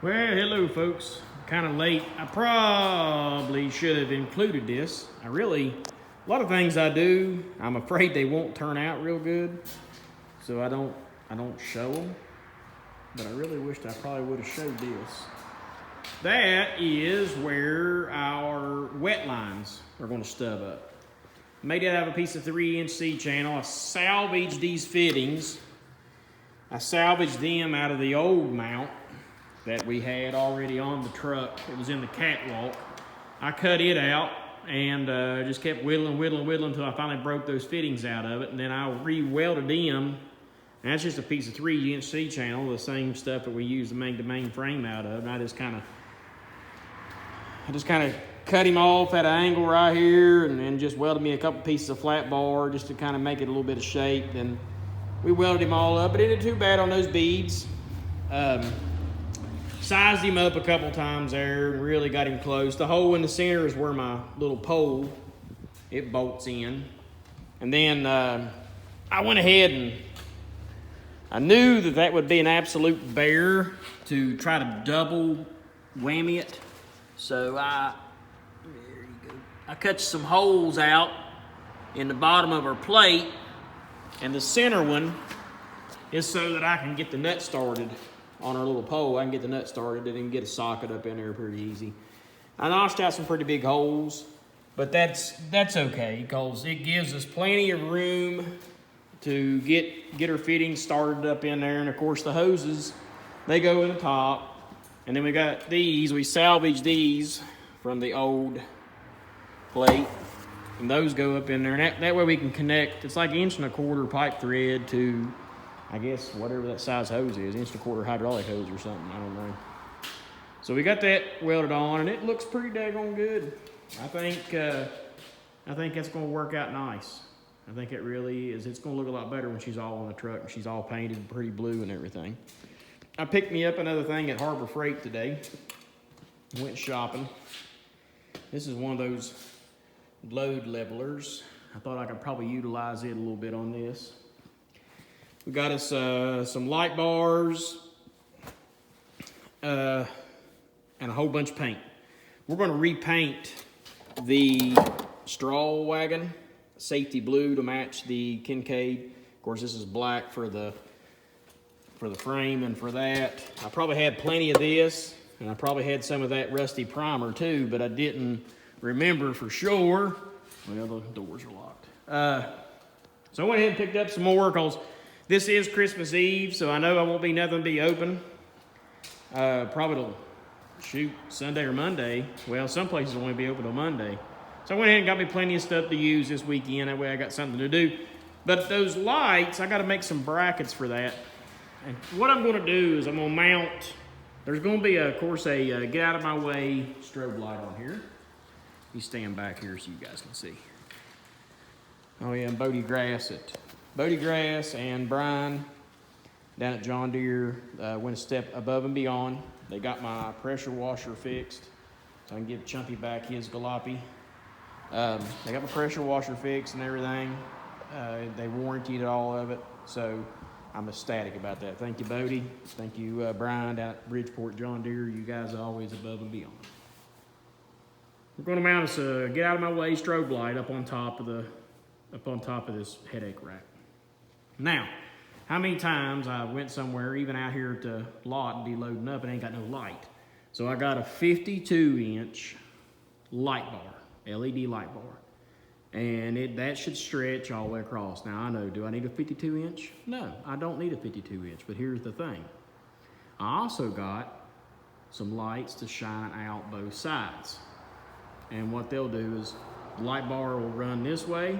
Well, hello folks. Kind of late. I probably should have included this. A lot of things I do, I'm afraid they won't turn out real good, so I don't show them. But I really wished I probably would have showed this. That is where our wet lines are going to stub up. Made it out of a piece of 3-inch C-channel. I salvaged these fittings. I salvaged them out of the old mount that we had already on the truck. It was in the catwalk. I cut it out and just kept whittling until I finally broke those fittings out of it. And then I re-welded them. And that's just a piece of 3-inch C-channel, the same stuff that we use to make the main frame out of. And I just kind of cut him off at an angle right here and then just welded me a couple pieces of flat bar just to kind of make it a little bit of shape. Then we welded him all up, but it didn't too bad on those beads. Sized him up a couple times there and really got him close. The hole in the center is where my little pole, it bolts in. And then I went ahead and I knew that would be an absolute bear to try to double whammy it. So there you go. I cut some holes out in the bottom of our plate, and the center one is so that I can get the nut started on our little pole. I can get the nut started and then get a socket up in there pretty easy. I notched out some pretty big holes, but that's okay because it gives us plenty of room to get our fittings started up in there. And of course the hoses, they go in the top. And then we got these, we salvaged these from the old plate. And those go up in there. And that way we can connect, it's like 1.25" pipe thread to, I guess, whatever that size hose is, 1.25" hydraulic hose or something, I don't know. So we got that welded on and it looks pretty daggone good. I think that's gonna work out nice. I think it really is. It's gonna look a lot better when she's all on the truck and she's all painted pretty blue and everything. I picked me up another thing at Harbor Freight today. Went shopping. This is one of those load levelers. I thought I could probably utilize it a little bit on this. We got us some light bars and a whole bunch of paint. We're going to repaint the straw wagon safety blue to match the Kincaid. Of course, this is black for the frame and for that. I probably had plenty of this, and I probably had some of that rusty primer too, but I didn't remember for sure. Well, the doors are locked. So I went ahead and picked up some more because this is Christmas Eve, so I know I won't be nothing to be open. Probably till, Sunday or Monday. Well, some places will only be open on Monday. So I went ahead and got me plenty of stuff to use this weekend. That way I got something to do. But those lights, I got to make some brackets for that. And what I'm going to do is I'm going to mount, there's going to be, of course, a get out of my way strobe light on here. You stand back here so you guys can see. Oh yeah, and Bodie Grass and Brian down at John Deere went a step above and beyond. They got my pressure washer fixed so I can give Chumpy back his jalopy. They got my pressure washer fixed and everything. They warranted all of it, so I'm ecstatic about that. Thank you, Bodie. Thank you, Brian, down at Bridgeport John Deere. You guys are always above and beyond. We're going to mount us a get out of my way strobe light up on top of this headache rack. Now, how many times I went somewhere, even out here at the lot, and be loading up and ain't got no light. So I got a 52-inch light bar, LED light bar. And that should stretch all the way across. Now I know, do I need a 52-inch? No, I don't need a 52-inch, but here's the thing. I also got some lights to shine out both sides. And what they'll do is the light bar will run this way,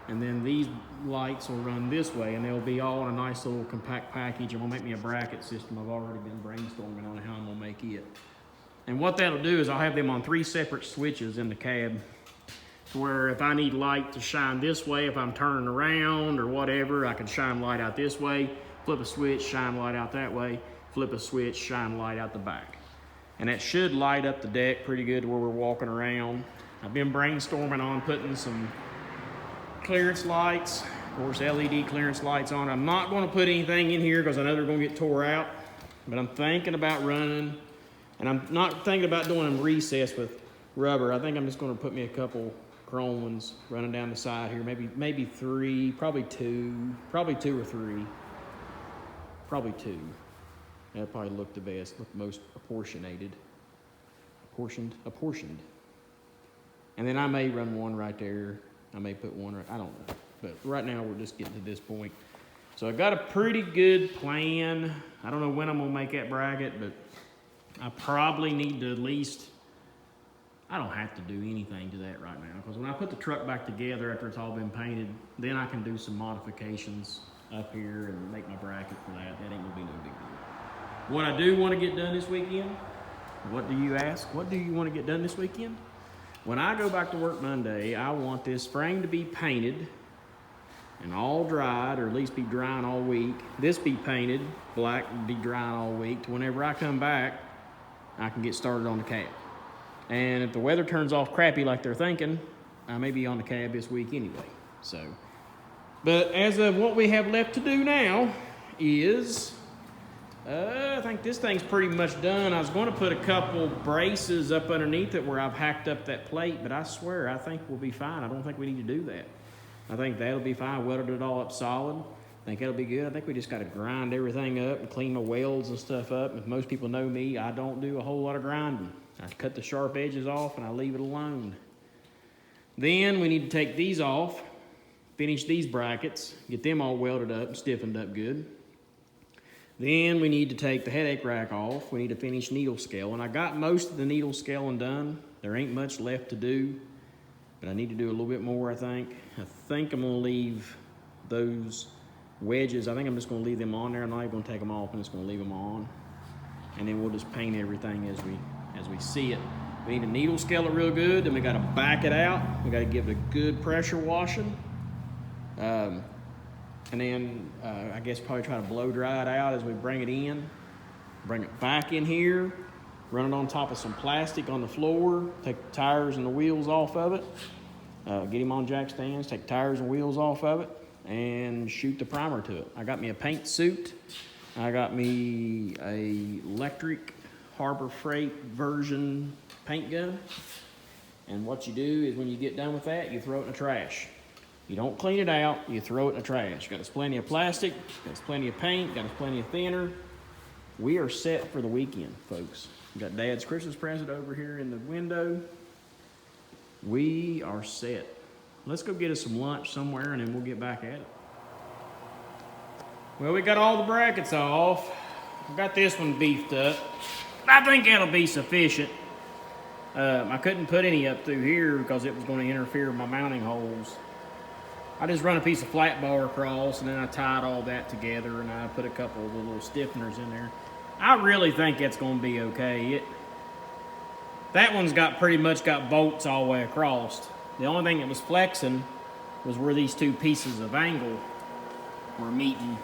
and then these lights will run this way, and they'll be all in a nice little compact package. And we'll make me a bracket system. I've already been brainstorming on how I'm gonna make it. And what that'll do is I'll have them on 3 separate switches in the cab, where if I need light to shine this way, if I'm turning around or whatever, I can shine light out this way, flip a switch, shine light out that way, flip a switch, shine light out the back. And that should light up the deck pretty good where we're walking around. I've been brainstorming on putting some clearance lights, of course LED clearance lights on. I'm not going to put anything in here because I know they're going to get tore out. but I'm thinking about running, and I'm not thinking about doing them recessed with rubber. I think I'm just gonna put me a couple chrome ones running down the side here, maybe three, probably two or three, probably two. That'll probably look the best, look most apportioned. And then I may run one right there. I may put one right, I don't know. But right now we're just getting to this point. So I got a pretty good plan. I don't know when I'm gonna make that bracket, but I probably need to at least, I don't have to do anything to that right now, because when I put the truck back together after it's all been painted, then I can do some modifications up here and make my bracket for that. That ain't gonna be no big deal. What I do want to get done this weekend, what do you ask? What do you want to get done this weekend? When I go back to work Monday, I want this frame to be painted and all dried, or at least be drying all week. This be painted black and be drying all week. Whenever I come back, I can get started on the cab. And if the weather turns off crappy like they're thinking, I may be on the cab this week anyway. So, but as of what we have left to do now is, I think this thing's pretty much done. I was going to put a couple braces up underneath it where I've hacked up that plate, but I swear, I think we'll be fine. I don't think we need to do that. I think that'll be fine. I welded it all up solid. I think that'll be good. I think we just got to grind everything up and clean my welds and stuff up. If most people know me, I don't do a whole lot of grinding. I cut the sharp edges off and I leave it alone. Then we need to take these off, finish these brackets, get them all welded up and stiffened up good. Then we need to take the headache rack off. We need to finish needle scale. And I got most of the needle scaling done. There ain't much left to do, but I need to do a little bit more, I think. I think I'm gonna leave those wedges, I think I'm just gonna leave them on there. I'm not even gonna take them off, I'm just gonna leave them on. And then we'll just paint everything as we see it. We need to needle scale it real good, then we gotta back it out. We gotta give it a good pressure washing. And then I guess probably try to blow dry it out as we bring it in. Bring it back in here, run it on top of some plastic on the floor, take the tires and the wheels off of it, get him on jack stands, take tires and wheels off of it, and shoot the primer to it. I got me a paint suit. I got me a electric Harbor Freight version paint gun. And what you do is when you get done with that, you throw it in the trash. You don't clean it out, you throw it in the trash. Got us plenty of plastic, got us plenty of paint, got us plenty of thinner. We are set for the weekend, folks. We got Dad's Christmas present over here in the window. We are set. Let's go get us some lunch somewhere and then we'll get back at it. Well, we got all the brackets off. I got this one beefed up. I think that'll be sufficient. I couldn't put any up through here because it was going to interfere with my mounting holes. I just run a piece of flat bar across and then I tied all that together and I put a couple of little stiffeners in there. I really think that's going to be okay. That one's pretty much got bolts all the way across. The only thing that was flexing was where these two pieces of angle were meeting.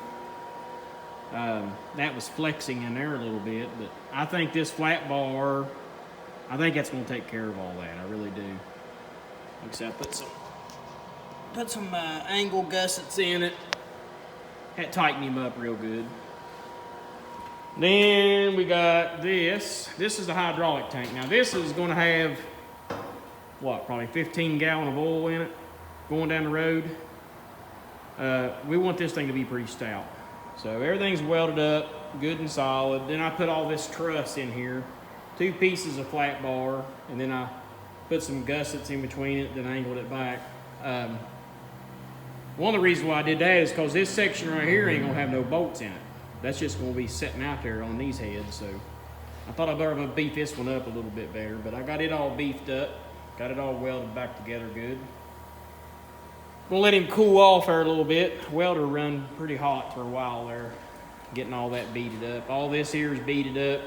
That was flexing in there a little bit, but I think this flat bar, I think that's going to take care of all that. I really do. Except put some angle gussets in it. Had to tighten him up real good. Then we got this. This is the hydraulic tank. Now this is going to have, what, probably 15 gallon of oil in it going down the road. We want this thing to be pretty stout. So everything's welded up, good and solid. Then I put all this truss in here, 2 pieces of flat bar, and then I put some gussets in between it, then angled it back. One of the reasons why I did that is because this section right here ain't gonna have no bolts in it. That's just gonna be sitting out there on these heads. So I thought I'd better beef this one up a little bit better, but I got it all beefed up, got it all welded back together good. We'll let him cool off there a little bit. Welder run pretty hot for a while there, getting all that beaded up. All this here is beaded up.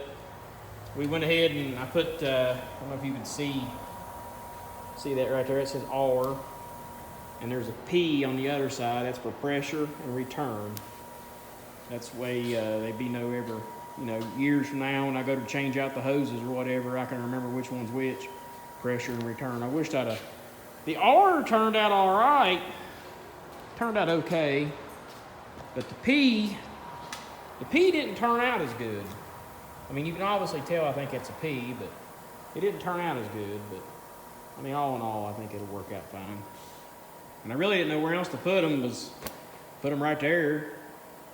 We went ahead and I put, I don't know if you can see that right there, it says R. And there's a P on the other side, that's for pressure and return. That's the way they be know ever, years from now when I go to change out the hoses or whatever, I can remember which one's which, pressure and return. I wished the R turned out all right, turned out okay, but the P didn't turn out as good. I mean, you can obviously tell I think it's a P, but it didn't turn out as good. But I mean, all in all, I think it'll work out fine. And I really didn't know where else to put them. Put them right there.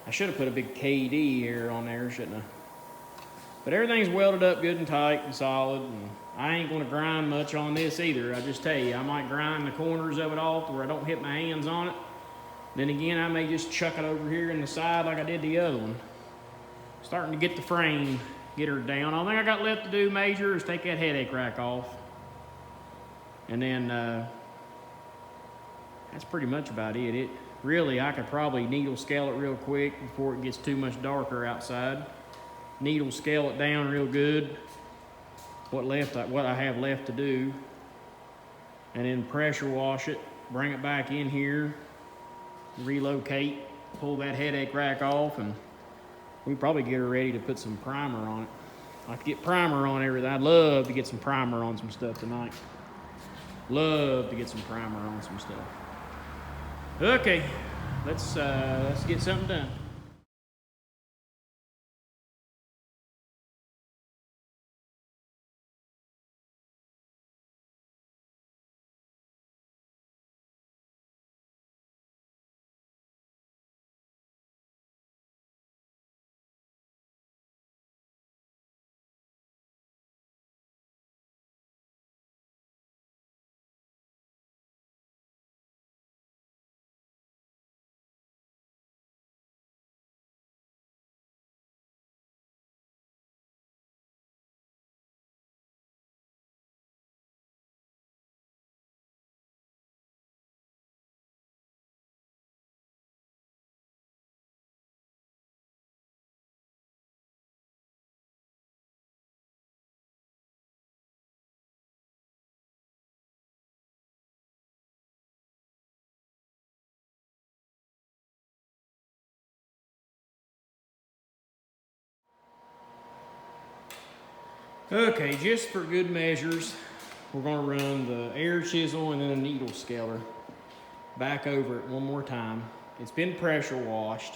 I should have put a big KD here on there, shouldn't I? But everything's welded up good and tight and solid. And I ain't gonna grind much on this either. I just tell you, I might grind the corners of it off to where I don't hit my hands on it. Then again, I may just chuck it over here in the side like I did the other one. Starting to get the frame, get her down. All thing I got left to do major is take that headache rack off. And then that's pretty much about it. Really, I could probably needle scale it real quick before it gets too much darker outside. Needle scale it down real good. What I have left to do. And then pressure wash it, bring it back in here, relocate, pull that headache rack off, and we probably get her ready to put some primer on it. I like to get primer on everything. I'd love to get some primer on some stuff tonight. Love to get some primer on some stuff. Okay, let's get something done. Okay, just for good measures, we're gonna run the air chisel and then a needle scaler back over it one more time. It's been pressure washed,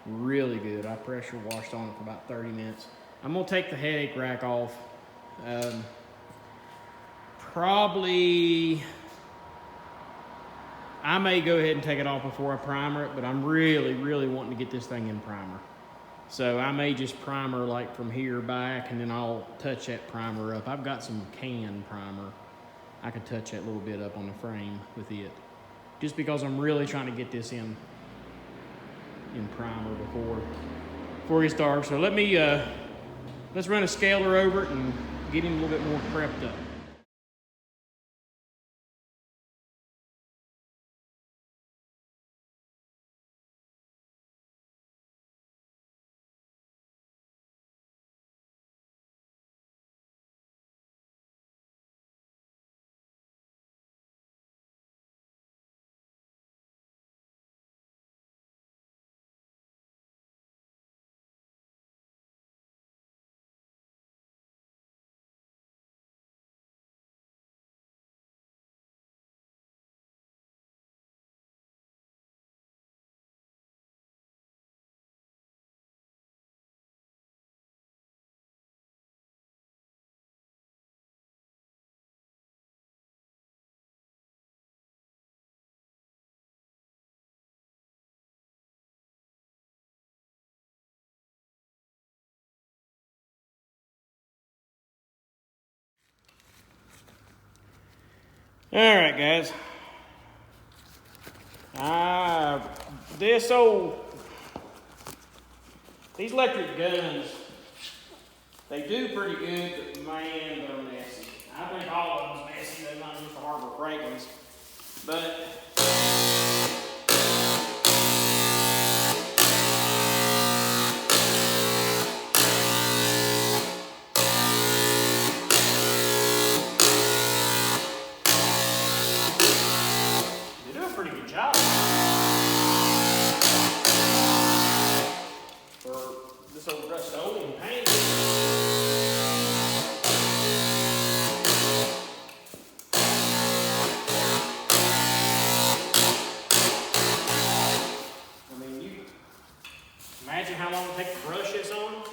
really good. I pressure washed on it for about 30 minutes. I'm gonna take the headache rack off. Probably, I may go ahead and take it off before I primer it, but I'm really, really wanting to get this thing in primer. So I may just primer like from here back, and then I'll touch that primer up. I've got some can primer. I could touch that little bit up on the frame with it. Just because I'm really trying to get this in primer before it gets dark. So let's run a scaler over it and get him a little bit more prepped up. All right, guys. These electric guns, they do pretty good, but man, they're messy. I think all of them's messy, they're not just the Harbor Freight ones. But they do a pretty good job for this old rust-olem paint. I mean, you imagine how long it takes to brush this on.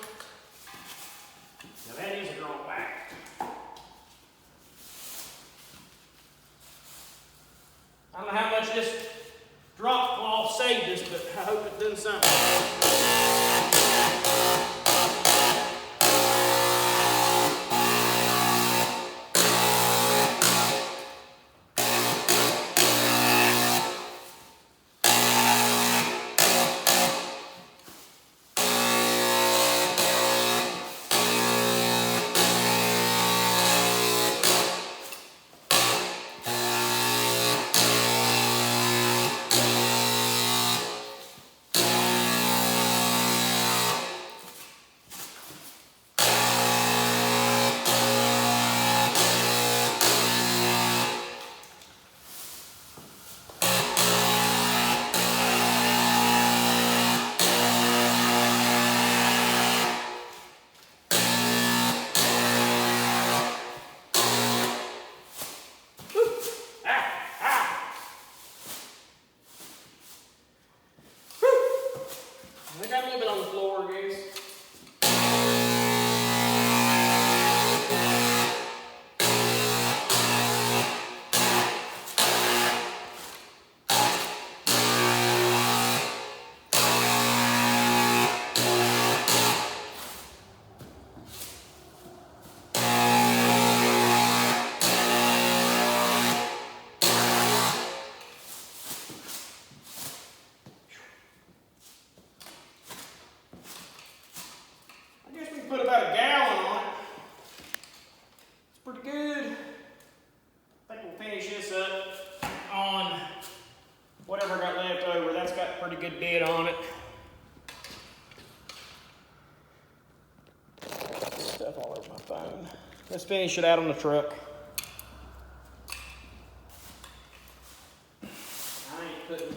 put about a gallon on it. It's pretty good. I think we'll finish this up on whatever I got left over. That's got a pretty good bid on it. Stuff all over my phone. Let's finish it out on the truck. I ain't putting.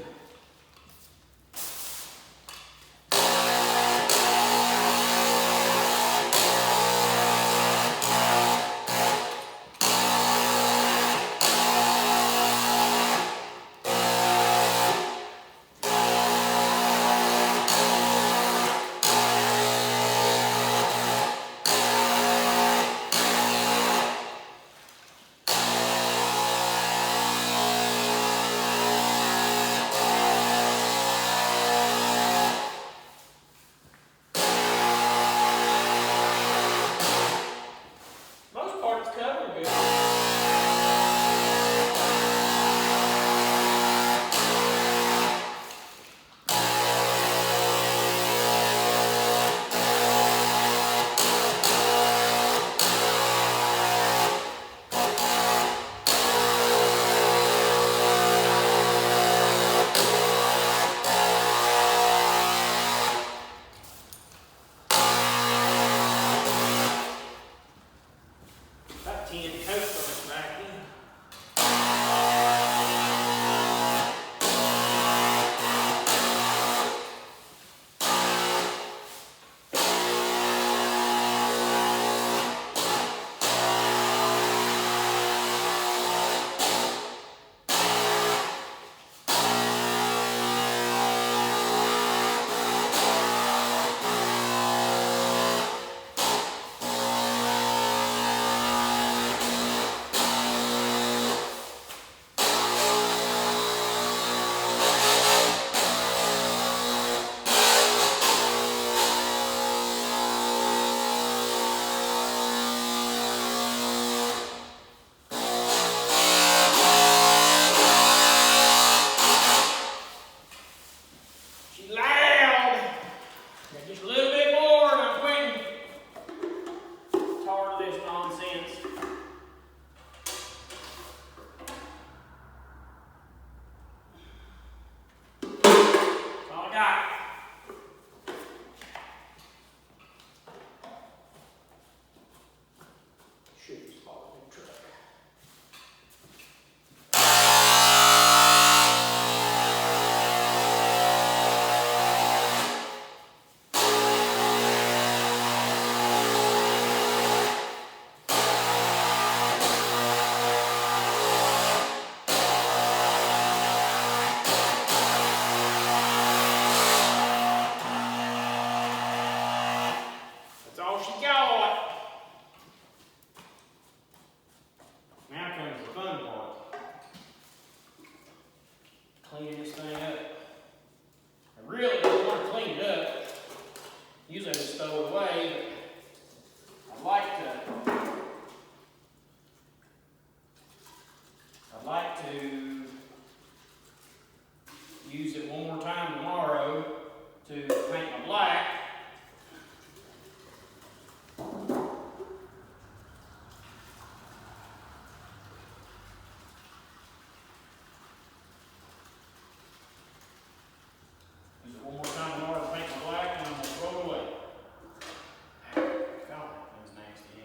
Cleaning this thing up. I really don't want to clean it up. Usually I just throw it away, but I'd like to use it one more time tomorrow to paint my black. Use it one more time tomorrow to paint my black, and I'm going to throw it away. God, that was nasty.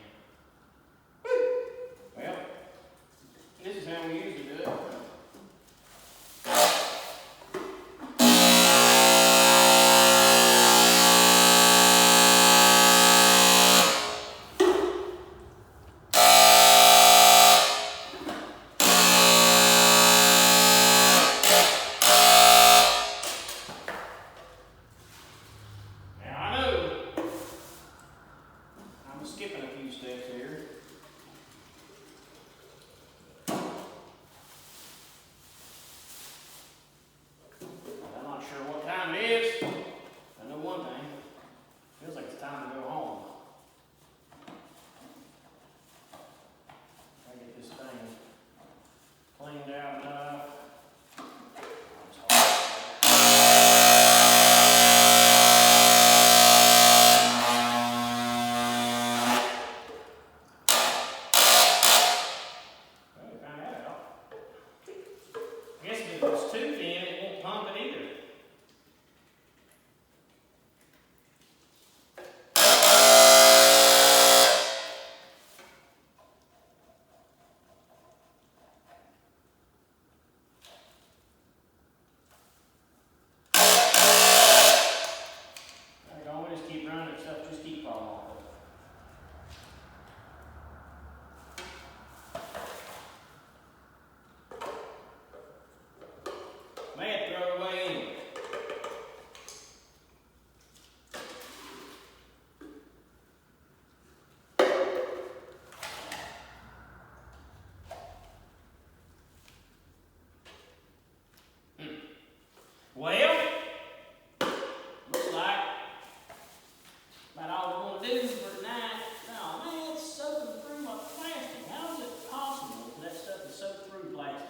do for tonight. Oh man, it's soaking through my plastic. How is it possible that stuff is soaked through plastic?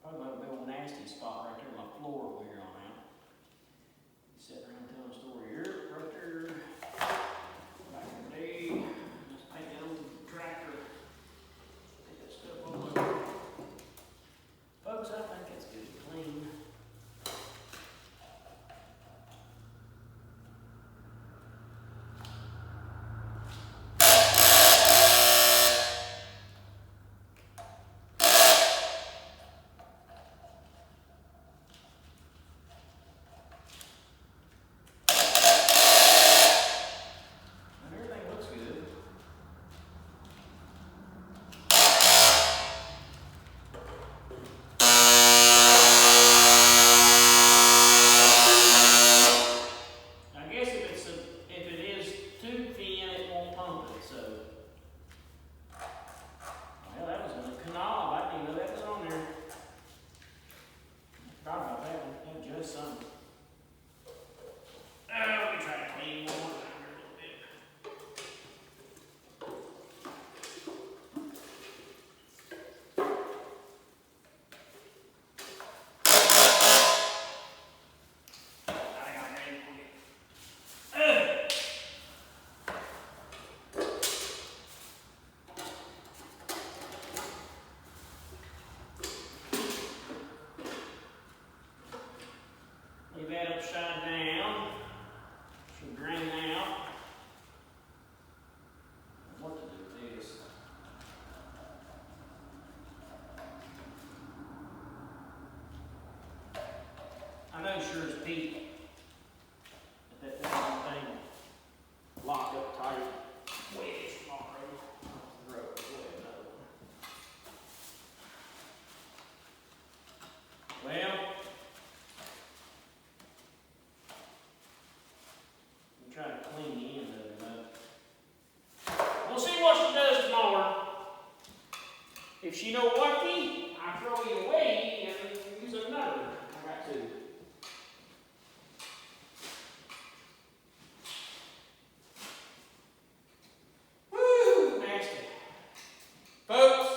Probably a real nasty spot right there on my floor over here on out. Sitting around telling a story here, right there. Back in the day, just paint that old tractor. Take that stuff all over. Folks, I think it's good to clean. Leave that upside down. Should drain out. What to do with this? I know sure as Pete that thing locked up tight. Wedge tomorrow. Well, try to clean the end of it up. We'll see what she does tomorrow. If she no lucky, I throw you away and use another. I got two. Woo, nasty. Folks.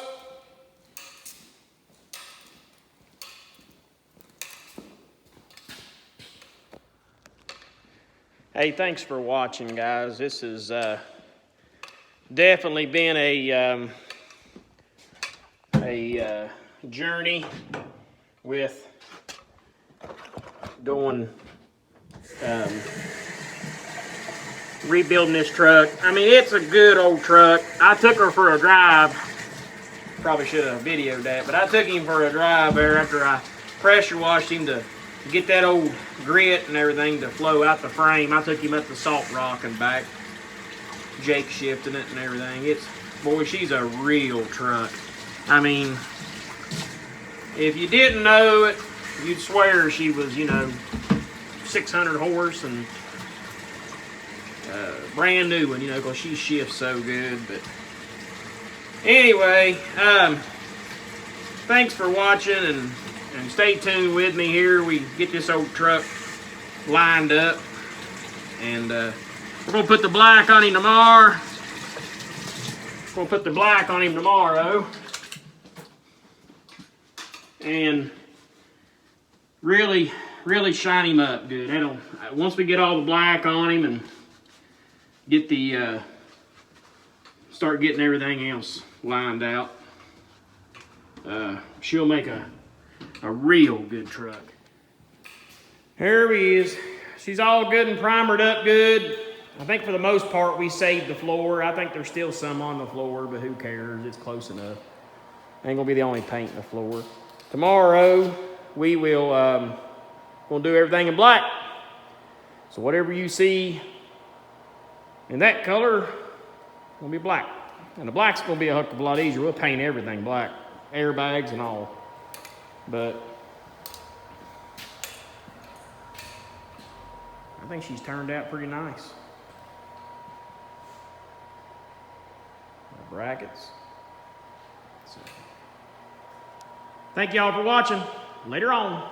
Hey, thanks for watching, guys. This has definitely been a journey with going rebuilding this truck. I mean, it's a good old truck. I took her for a drive. Probably should have videoed that, but I took him for a drive there after I pressure washed him to get that old grit and everything to flow out the frame. I took him up the salt rock and back, Jake shifting it and everything. Boy, she's a real truck. I mean, if you didn't know it, you'd swear she was, 600 horse and brand new one, because she shifts so good. But anyway, thanks for watching and stay tuned with me here. We get this old truck lined up, and we're gonna put the black on him tomorrow. And really shine him up good. Once we get all the black on him and get start getting everything else lined out, she'll make a real good truck. Here he is. She's all good and primered up good. I think for the most part we saved the floor. I think there's still some on the floor, but who cares? It's close enough. Ain't gonna be the only paint in the floor. Tomorrow we will gonna do everything in black. So whatever you see in that color gonna be black. And the black's gonna be a heck of a lot easier. We'll paint everything black, airbags and all. But I think she's turned out pretty nice. The brackets. So, thank y'all for watching. Later on.